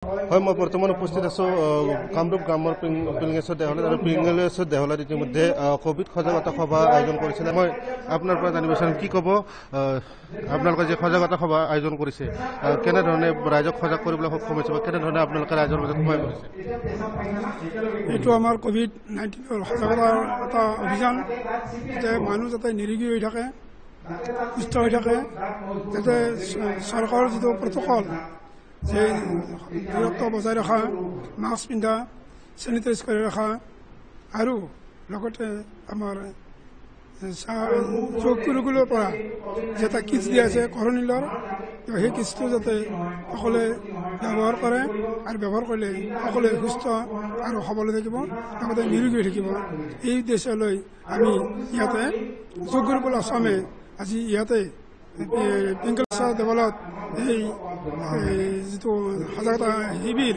হয়, মই বৰ্তমান উপস্থিত আছোঁ কামৰূপ গ্ৰামৰ পিংগেশ্বৰ দেৱালয়ত আৰু পিংগেশ্বৰ দেৱালয়ত ইতিমধ্যে কোভিড সজাগতা সভা আয়োজন কৰিছিলে। মই আপোনাৰ পৰা জানিব বিচাৰিম কি ক'ব আপোনালোকে যে সজাগতা সভা আয়োজন কৰিছে, কেনেধৰণে ৰাইজক সজাগ কৰিবলৈ সক্ষম হৈছে বা কেনেধৰণে আপোনালোকে ৰাইজৰ মাজত সহায় কৰিছে? এইটো আমাৰ COVID-19 সজাগতাৰ এটা অভিযান, যে মানুহ যাতে নিৰোগী হৈ থাকে, সুস্থ হৈ থাকে, যাতে চৰকাৰৰ যিটো প্ৰট'কল যে দূৰত্ব বজাই ৰখা, মাস্ক পিন্ধা, চেনিটাইজ কৰি ৰখা আৰু লগতে আমাৰ যোগ গুৰুকুলৰ পৰা যে এটা কিটছ দিয়া আছে কৰণীলৰ, সেই কিটছটো যাতে সকলোৱে ব্যৱহাৰ কৰে আৰু ব্যৱহাৰ কৰিলে সকলোৱে সুস্থ আৰু সবল হৈ থাকিব, লগতে নিৰোগী হৈ থাকিব। এই উদ্দেশ্যলৈ আমি ইয়াতে যোগ গুৰুকুল আছামে আজি ইয়াতে পিংগেশ্বৰ দেৱালয়ত এই যিটো সজাগতা শিবিৰ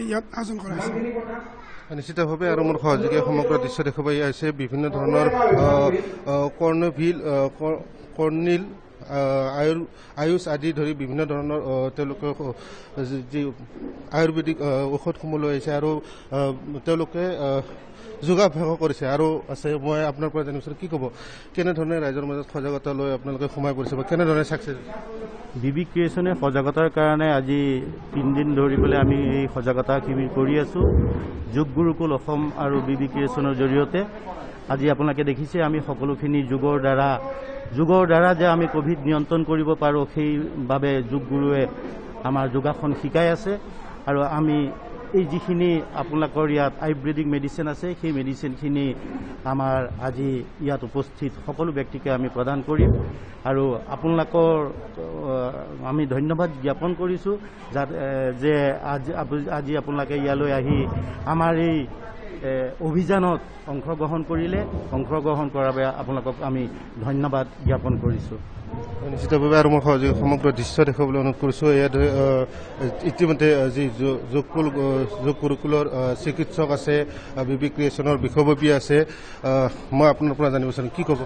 ইয়াত আয়োজন কৰা হৈছে। নিশ্চিতভাৱে আৰু মোৰ সহযোগী সমগ্ৰ দৃশ্য দেখুৱাব আহিছে বিভিন্ন ধৰণৰ কৰ্ণিল আয়ুষ আদি ধৰি বিভিন্ন ধৰণৰ তেওঁলোকে যি আয়ুৰ্বেদিক ঔষধসমূহ লৈ আহিছে আৰু তেওঁলোকে যোগাভ্যাস কৰিছে আৰু আছে। মই আপোনাৰ পৰা জানিছোঁ কি ক'ব, কেনেধৰণে ৰাইজৰ মাজত সজাগতা লৈ আপোনালোকে সোমাই পৰিছে বা কেনেধৰণে ছাকচেছ? বিবি ক্ৰিয়েশ্যনে সজাগতাৰ কাৰণে আজি 3 দিন ধৰি পেলাই আমি এই সজাগতা শিবিৰ কৰি আছোঁ। যোগ গুৰুকুল অসম আৰু বিবি ক্ৰিয়েশ্যনৰ জৰিয়তে আজি আপোনালোকে দেখিছে আমি সকলোখিনি যোগৰ দ্বাৰা যে আমি কোভিড নিয়ন্ত্ৰণ কৰিব পাৰোঁ, সেইবাবে যোগ গুৰুৱে আমাৰ যোগাসন শিকাই আছে। আৰু আমি এই যিখিনি আপোনালোকৰ ইয়াত আয়ুৰ্বেদিক মেডিচিন আছে, সেই মেডিচিনখিনি আমাৰ আজি ইয়াত উপস্থিত সকলো ব্যক্তিকে আমি প্ৰদান কৰিম। আৰু আপোনালোকৰ আমি ধন্যবাদ জ্ঞাপন কৰিছোঁ যে আজি আপোনালোকে ইয়ালৈ আহি আমাৰ এই অভিযানত অংশগ্ৰহণ কৰিলে। অংশগ্ৰহণ কৰাৰ বাবে আপোনালোকক আমি ধন্যবাদ জ্ঞাপন কৰিছোঁ। নিশ্চিতভাৱে আৰু মই সহযোগী সমগ্ৰ দৃশ্য দেখুৱাবলৈ অনুৰোধ কৰিছোঁ। ইয়াত ইতিমধ্যে যি যোগ গুৰুকুলৰ চিকিৎসক আছে, বিবি ক্ৰিয়েশ্যনৰ বিষয়ববী আছে, মই আপোনাৰ পৰা জানিব বিচাৰিম কি ক'ব?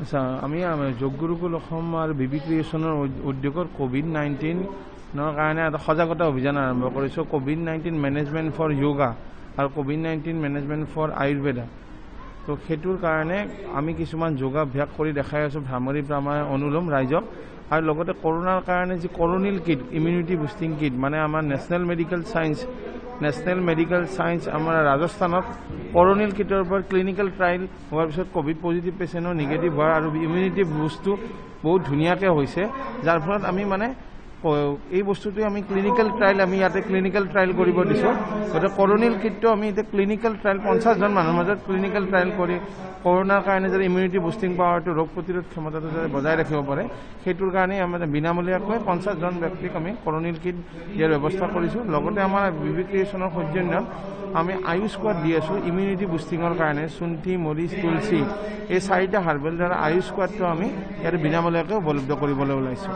আচ্ছা, আমি যোগ গুৰুকুল অসম আৰু বিবি ক্ৰিয়েশ্যনৰ উদ্যোগৰ COVID-19ৰ কাৰণে এটা সজাগতা অভিযান আৰম্ভ কৰিছোঁ। COVID-19 মেনেজমেণ্ট ফৰ য়োগা আৰু COVID-19 মেনেজমেণ্ট ফৰ আয়ুৰ্বেদা। তো সেইটোৰ কাৰণে আমি কিছুমান যোগাভ্যাস কৰি দেখাই আছোঁ, ভ্ৰামৰী প্ৰাণায়াম অনুলোম ৰাইজক। আৰু লগতে কৰোণাৰ কাৰণে যি কৰণীল কিট, ইমিউনিটি বুষ্টিং কিট, মানে আমাৰ নেশ্যনেল মেডিকেল ছায়েন্স আমাৰ ৰাজস্থানত কৰণীল কিটৰ ওপৰত ক্লিনিকেল ট্ৰায়েল হোৱাৰ পিছত কোভিড পজিটিভ পেচেণ্টৰ নিগেটিভ হোৱাৰ আৰু ইমিউনিটি বুষ্টটো বহুত ধুনীয়াকৈ হৈছে, যাৰ ফলত আমি মানে এই বস্তুটোৱে আমি ক্লিনিকেল ট্ৰায়েল কৰিব দিছোঁ। গতিকে কৰণীল কিটটো আমি এতিয়া ক্লিনিকেল ট্ৰায়েল 50জন মানুহৰ মাজত ক্লিনিকেল ট্ৰায়েল কৰি কৰোণাৰ কাৰণে যাতে ইমিউনিটি বুষ্টিং পাৱাৰটো, ৰোগ প্ৰতিৰোধ ক্ষমতাটো যাতে বজাই ৰাখিব পাৰে, সেইটোৰ কাৰণে আমাৰ বিনামূলীয়াকৈ 50জন ব্যক্তিক আমি কৰণীল কিট দিয়াৰ ব্যৱস্থা কৰিছোঁ। লগতে আমাৰ বিবি ক্ৰিয়েশ্যনৰ সৌজন্যত আমি আয়ুষ স্কোৱাড দি আছোঁ ইমিউনিটি বুষ্টিঙৰ কাৰণে। চুন্থি, মৰিচ, তুলসী এই 4টা হাৰ্বেল দ্বাৰা আয়ুষ স্কোৱাডটো আমি ইয়াত বিনামূলীয়াকৈ উপলব্ধ কৰিবলৈ ওলাইছোঁ।